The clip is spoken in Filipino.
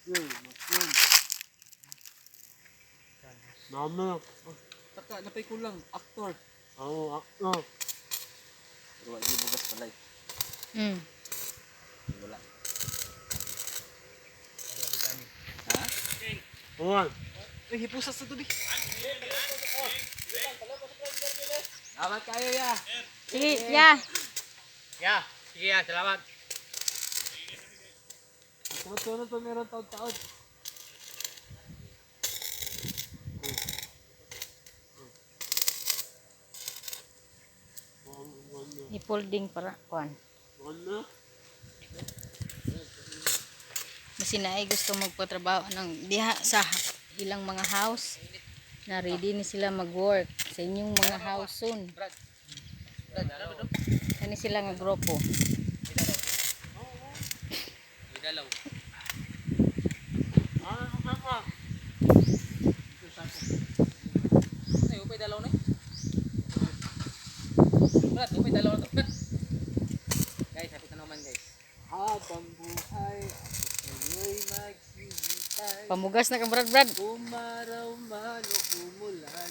Yun, yun. Mama. Taka, napay kulang. Aktor. Oo, aktor. Pero wala yung bugas pala eh. Mm. Wala. Ha? Awan. Uy, hipusas sa tubig. Salamat kayo ya. Sige, ya. Ya, sige ya, salamat. Sunod-sunod pa meron taon-taon. I-folding para kuan. Ano? Masinaay gusto magpatrabaho ng diha sa ilang mga house na ready ni sila mag-work sa inyong mga house soon. Kani sila nga grupo. Dalaw. Ano ka pa? Ay, upay dalaw na. Brad, upay dalaw na to. Guys, happy ka naman guys. Habang buhay, ako sa'yo'y magsihintay. Pamugas na ka Brad. Umaraw man o umulan.